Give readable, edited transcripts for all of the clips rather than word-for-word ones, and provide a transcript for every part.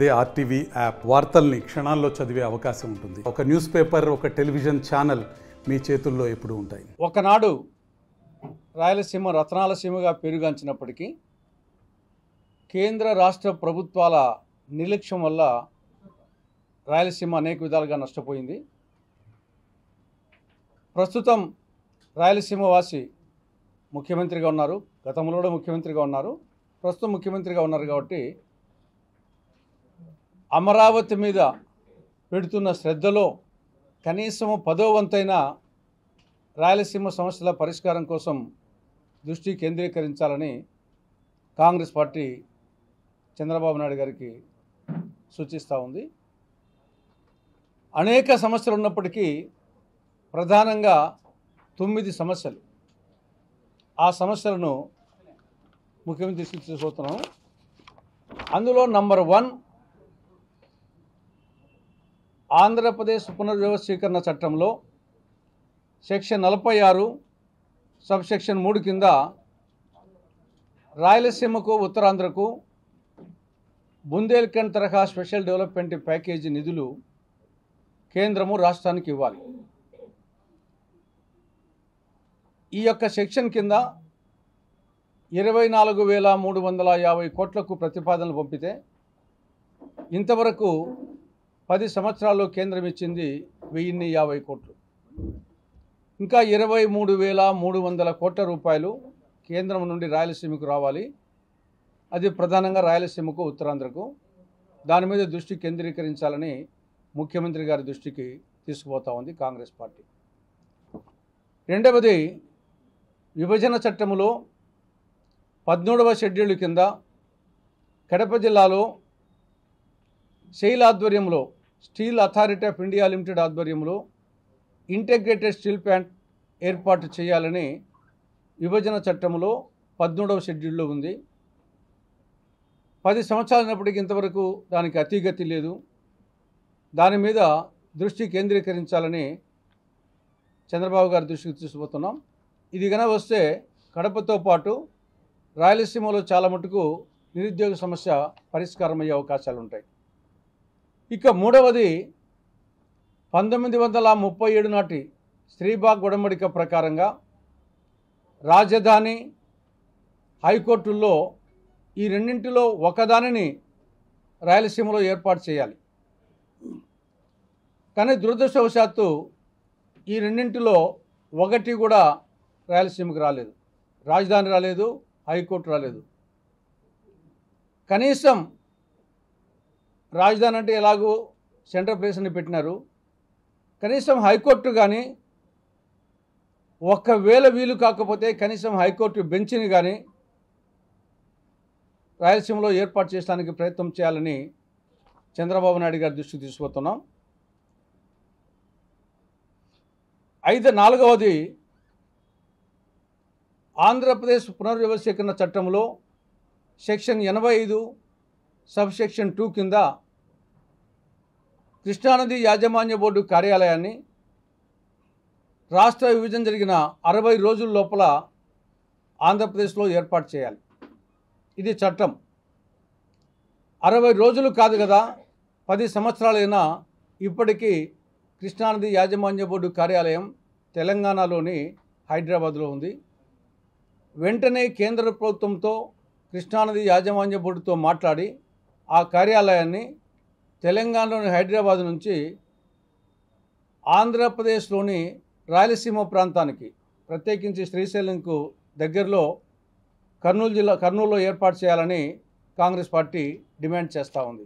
అదే RTV app వార్తల్ని క్షణాల్లో చదివే అవకాశం ఉంటుంది. ఒక న్యూస్ పేపర్, ఒక టెలివిజన్ ఛానల్ మీ చేతుల్లో ఎప్పుడూ ఉంటాయి. ఒకనాడు రాయలసీమ రత్నాలసీమగా పేరుగాంచినప్పటికీ కేంద్ర రాష్ట్ర ప్రభుత్వాల నిర్లక్ష్యం వల్ల రాయలసీమ అనేక విధాలుగా నష్టపోయింది. ప్రస్తుతం రాయలసీమ వాసి ముఖ్యమంత్రిగా ఉన్నారు, గతంలో కూడా ముఖ్యమంత్రిగా ఉన్నారు, ప్రస్తుతం ముఖ్యమంత్రిగా ఉన్నారు. కాబట్టి అమరావతి మీద పెడుతున్న శ్రద్ధలో కనీసం 10వ వంతైన రాయలసీమ సమస్యల పరిష్కారం కోసం దృష్టి కేంద్రీకరించాలని కాంగ్రెస్ పార్టీ చంద్రబాబు నాయుడు గారికి సూచిస్తూ ఉంది. అనేక సమస్యలు ఉన్నప్పటికీ ప్రధానంగా 9 సమస్యలు, ఆ సమస్యలను ముఖ్యమంత్రి సూచిస్తున్నాం. అందులో నంబర్ 1 ఆంధ్రప్రదేశ్ పునర్వ్యవస్థీకరణ చట్టంలో సెక్షన్ 46 సబ్ సెక్షన్ 3 కింద రాయలసీమకు, ఉత్తరాంధ్రకు బుందేల్ఖండ్ తరహా స్పెషల్ డెవలప్మెంట్ ప్యాకేజీ నిధులు కేంద్రము రాష్ట్రానికి ఇవ్వాలి. ఈ యొక్క సెక్షన్ కింద 24,350 కోట్లకు ప్రతిపాదనలు పంపితే ఇంతవరకు 10 సంవత్సరాల్లో కేంద్రం ఇచ్చింది 1,050 కోట్లు. ఇంకా 23,300 కోట్ల రూపాయలు కేంద్రం నుండి రాయలసీమకు రావాలి. అది ప్రధానంగా రాయలసీమకు, ఉత్తరాంధ్రకు. దాని మీద దృష్టి కేంద్రీకరించాలని ముఖ్యమంత్రి గారి దృష్టికి తీసుకుపోతా ఉంది కాంగ్రెస్ పార్టీ. రెండవది, విభజన చట్టంలో 13వ షెడ్యూల్ కింద కడప జిల్లాలో సెయిల్ ఆధ్వర్యంలో, steel authority of India limited ఆధ్వర్యంలో ఇంటిగ్రేటెడ్ స్టీల్ ప్లాంట్ ఏర్పాటు చేయాలని విభజన చట్టంలో 13వ షెడ్యూల్లో ఉంది. 10 సంవత్సరాలు అయినప్పటికీ ఇంతవరకు దానికి అతిగతి లేదు. దాని మీద దృష్టి కేంద్రీకరించాలని చంద్రబాబు గారి దృష్టికి తీసుకుపోతున్నాం. ఇది కనుక వస్తే కడపతో పాటు రాయలసీమలో చాలా మటుకు నిరుద్యోగ సమస్య పరిష్కారం అయ్యే అవకాశాలు ఉంటాయి. ఇక మూడవది, 1937 నాటి శ్రీబాగ్ ఉడంబడిక ప్రకారంగా రాజధాని, హైకోర్టుల్లో ఈ రెండింటిలో ఒకదానిని రాయలసీమలో ఏర్పాటు చేయాలి. కానీ దురదృష్టవశాత్తు ఈ రెండింటిలో ఒకటి కూడా రాయలసీమకు రాలేదు. రాజధాని రాలేదు, హైకోర్టు రాలేదు. కనీసం రాజధాని అంటే ఎలాగో సెంట్రల్ ప్లేస్ని పెట్టినారు, కనీసం హైకోర్టు కానీ ఒకవేళ వీలు కాకపోతే కనీసం హైకోర్టు బెంచ్ని కానీ రాయలసీమలో ఏర్పాటు చేయడానికి ప్రయత్నం చేయాలని చంద్రబాబు నాయుడు గారి దృష్టికి తీసుకుపోతున్నాం. నాలుగవది, ఆంధ్రప్రదేశ్ పునర్వ్యవస్థీకరణ చట్టంలో సెక్షన్ 85 సబ్ సెక్షన్ 2 కింద కృష్ణానది యాజమాన్య బోర్డు కార్యాలయాన్ని రాష్ట్ర విభజన జరిగిన 60 రోజుల లోపల ఆంధ్రప్రదేశ్లో ఏర్పాటు చేయాలి. ఇది చట్టం. 60 రోజులు కాదు కదా, 10 సంవత్సరాలైనా ఇప్పటికీ కృష్ణానది యాజమాన్య బోర్డు కార్యాలయం తెలంగాణలోని హైదరాబాద్లో ఉంది. వెంటనే కేంద్ర ప్రభుత్వంతో కృష్ణానది యాజమాన్య బోర్డుతో మాట్లాడి ఆ కార్యాలయాన్ని తెలంగాణలోని హైదరాబాద్ నుంచి ఆంధ్రప్రదేశ్లోని రాయలసీమ ప్రాంతానికి, ప్రత్యేకించి శ్రీశైలంకు దగ్గరలో కర్నూలులో ఏర్పాటు చేయాలని కాంగ్రెస్ పార్టీ డిమాండ్ చేస్తూ ఉంది.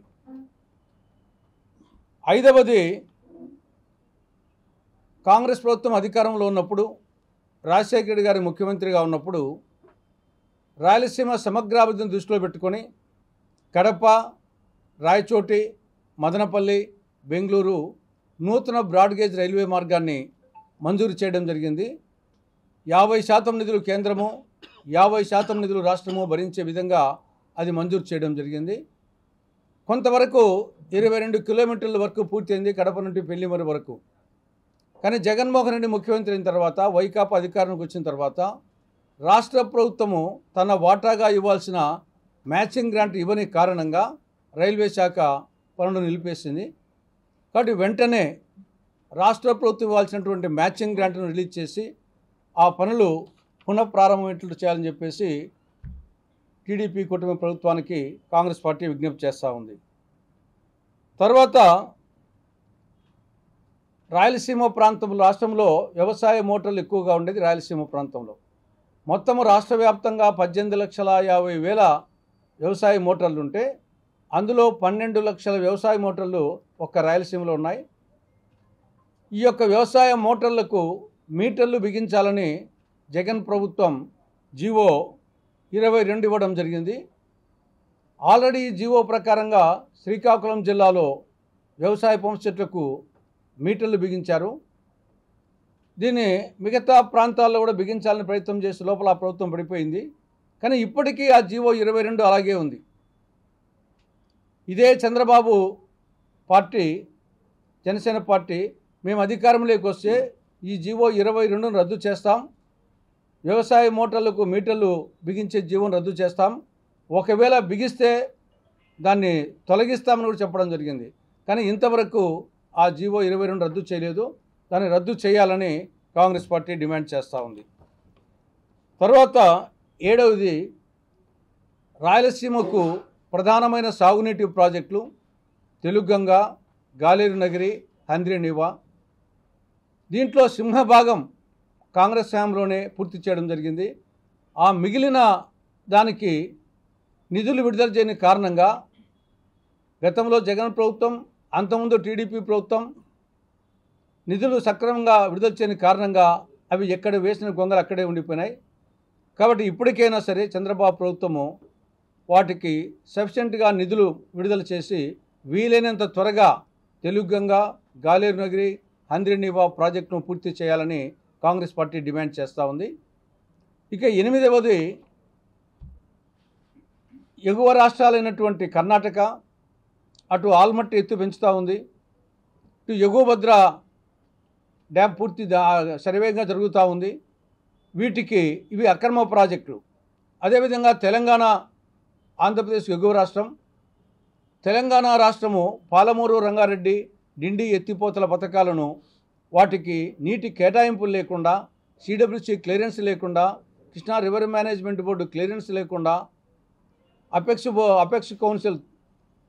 ఐదవది, కాంగ్రెస్ ప్రభుత్వం అధికారంలో ఉన్నప్పుడు, రాజశేఖర రెడ్డి గారి ముఖ్యమంత్రిగా ఉన్నప్పుడు రాయలసీమ సమగ్రాభివృద్ధిని దృష్టిలో పెట్టుకొని కడప, రాయచోటి, మదనపల్లి, బెంగళూరు నూతన బ్రాడ్గేజ్ రైల్వే మార్గాన్ని మంజూరు చేయడం జరిగింది. 50% నిధులు కేంద్రము, 50% నిధులు రాష్ట్రము భరించే విధంగా అది మంజూరు చేయడం జరిగింది. కొంతవరకు 22 కిలోమీటర్ల వరకు పూర్తయింది కడప నుండి పెళ్లిమర్రి వరకు. కానీ జగన్మోహన్ రెడ్డి ముఖ్యమంత్రి అయిన తర్వాత, వైకాపా అధికారంలోకి వచ్చిన తర్వాత రాష్ట్ర ప్రభుత్వము తన వాటాగా ఇవ్వాల్సిన మ్యాచింగ్ గ్రాంట్ ఇవ్వని కారణంగా రైల్వే శాఖ పనులు నిలిపేసింది. కాబట్టి వెంటనే రాష్ట్ర ప్రభుత్వం ఇవ్వాల్సినటువంటి మ్యాచింగ్ గ్రాంట్ను రిలీజ్ చేసి ఆ పనులు పునఃప్రారంభమయ్యేట్లు చేయాలని చెప్పేసి టీడీపీ కూటమి ప్రభుత్వానికి కాంగ్రెస్ పార్టీ విజ్ఞప్తి చేస్తూ ఉంది. తర్వాత రాయలసీమ ప్రాంతంలో, రాష్ట్రంలో వ్యవసాయ మోటార్లు ఎక్కువగా ఉండేది రాయలసీమ ప్రాంతంలో. మొత్తము రాష్ట్ర వ్యాప్తంగా 18,50,000 వ్యవసాయ మోటార్లు ఉంటే అందులో 12 లక్షల వ్యవసాయ మోటార్లు ఒక్క రాయలసీమలో ఉన్నాయి. ఈ యొక్క వ్యవసాయ మోటార్లకు మీటర్లు బిగించాలని జగన్ ప్రభుత్వం జీవో 22 ఇవ్వడం జరిగింది. ఆల్రెడీ ఈ జీవో ప్రకారంగా శ్రీకాకుళం జిల్లాలో వ్యవసాయ పంప్ సెట్లకు మీటర్లు బిగించారు. దీన్ని మిగతా ప్రాంతాల్లో కూడా బిగించాలని ప్రయత్నం చేసే లోపల ఆ ప్రభుత్వం పడిపోయింది. కానీ ఇప్పటికీ ఆ జీవో 22 అలాగే ఉంది. ఇదే చంద్రబాబు పార్టీ, జనసేన పార్టీ, మేము అధికారంలోకి వస్తే ఈ జీవో 22ను రద్దు చేస్తాం, వ్యవసాయ మోటార్లకు మీటర్లు బిగించే జీవోను రద్దు చేస్తాం, ఒకవేళ బిగిస్తే దాన్ని తొలగిస్తామని కూడా చెప్పడం జరిగింది. కానీ ఇంతవరకు ఆ జీవో 22 రద్దు చేయలేదు. దాన్ని రద్దు చేయాలని కాంగ్రెస్ పార్టీ డిమాండ్ చేస్తూ ఉంది. తర్వాత 7వది, రాయలసీమకు ప్రధానమైన సాగునీటి ప్రాజెక్టులు తెలుగంగ, గాలేరు నగిరి, హంద్రీనీవా. దీంట్లో సింహభాగం కాంగ్రెస్ హయాంలోనే పూర్తి చేయడం జరిగింది. ఆ మిగిలిన దానికి నిధులు విడుదల చేయని కారణంగా గతంలో జగన్ ప్రభుత్వం, అంతకుముందు టీడీపీ ప్రభుత్వం నిధులు సక్రమంగా విడుదల చేయని కారణంగా అవి ఎక్కడ వేసిన గొంగలు అక్కడే ఉండిపోయినాయి. కాబట్టి ఇప్పటికైనా సరే చంద్రబాబు ప్రభుత్వము వాటికి సఫిషియెంట్గా నిధులు విడుదల చేసి వీలైనంత త్వరగా తెలుగంగ, గాలేరు నగిరి, హంద్రీనీవా ప్రాజెక్టును పూర్తి చేయాలని కాంగ్రెస్ పార్టీ డిమాండ్ చేస్తూ ఉంది. ఇక 8వది, ఎగువ రాష్ట్రాలైనటువంటి కర్ణాటక అటు ఆల్మట్టి ఎత్తు పెంచుతూ ఉంది, ఇటు ఎగువ భద్ర డ్యామ్ పూర్తి శరవేగంగా జరుగుతూ ఉంది. వీటికి ఇవి అక్రమ ప్రాజెక్టులు. అదేవిధంగా తెలంగాణ, ఆంధ్రప్రదేశ్ ఎగువ రాష్ట్రం, తెలంగాణ రాష్ట్రము పాలమూరు, రంగారెడ్డి, డిండి ఎత్తిపోతల పథకాలను వాటికి నీటి కేటాయింపులు లేకుండా, సిడబ్ల్యూసి క్లియరెన్స్ లేకుండా, Krishna river management board clearance లేకుండా, అపెక్స్ కౌన్సిల్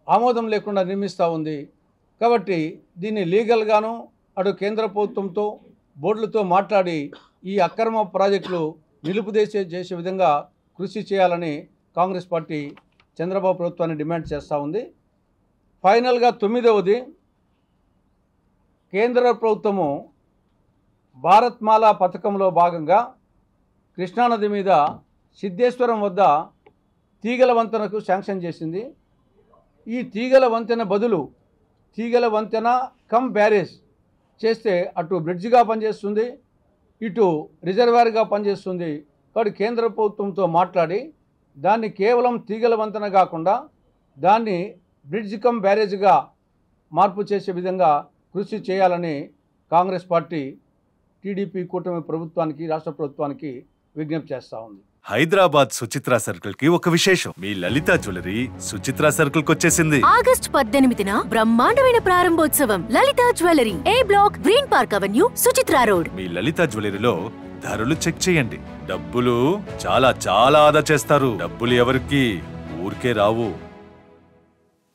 ఆమోదం లేకుండా నిర్మిస్తూ ఉంది. కాబట్టి దీన్ని లీగల్గాను అటు కేంద్ర ప్రభుత్వంతో బోర్డులతో మాట్లాడి ఈ అక్రమ ప్రాజెక్టులు చేసే విధంగా కృషి చేయాలని కాంగ్రెస్ పార్టీ చంద్రబాబు ప్రభుత్వాన్ని డిమాండ్ చేస్తూ ఉంది. ఫైనల్గా 9వది, కేంద్ర ప్రభుత్వము భారత్మాల పథకంలో భాగంగా కృష్ణానది మీద సిద్ధేశ్వరం వద్ద తీగల వంతెనకు శాంక్షన్ చేసింది. ఈ తీగల వంతెన బదులు తీగల వంతెన కమ్ బ్యారేజ్ చేస్తే అటు బ్రిడ్జిగా పనిచేస్తుంది, ఇటు రిజర్వాయర్గా పనిచేస్తుంది. కాబట్టి కేంద్ర ప్రభుత్వంతో మాట్లాడి దాన్ని కేవలం తీగల వంతెన కాకుండా దాన్ని బ్రిడ్జ్ కమ్ బ్యారేజ్గా మార్పు చేసే విధంగా కృషి చేయాలని కాంగ్రెస్ పార్టీ టీడీపీ కూటమి ప్రభుత్వానికి, రాష్ట్ర ప్రభుత్వానికి విజ్ఞప్తి చేస్తూ ఉంది. హైదరాబాద్ సుచిత్ర సర్కిల్ కి ఒక విశేషం. మీ లలిత జ్యువెలరీ సుచిత్ర సర్కిల్ కి వచ్చేసింది. ఆగస్ట్ 18న బ్రహ్మాండమైన ప్రారంభోత్సవం. Lalitha jewellery, A block, green park avenue, Suchitra road. మీ లలిత జ్యువెలరీలో ధరలు చెక్ చేయండి. డబ్బులు చాలా చాలా ఆదా చేస్తారు. డబ్బులు ఎవరికి ఊరికే రావు.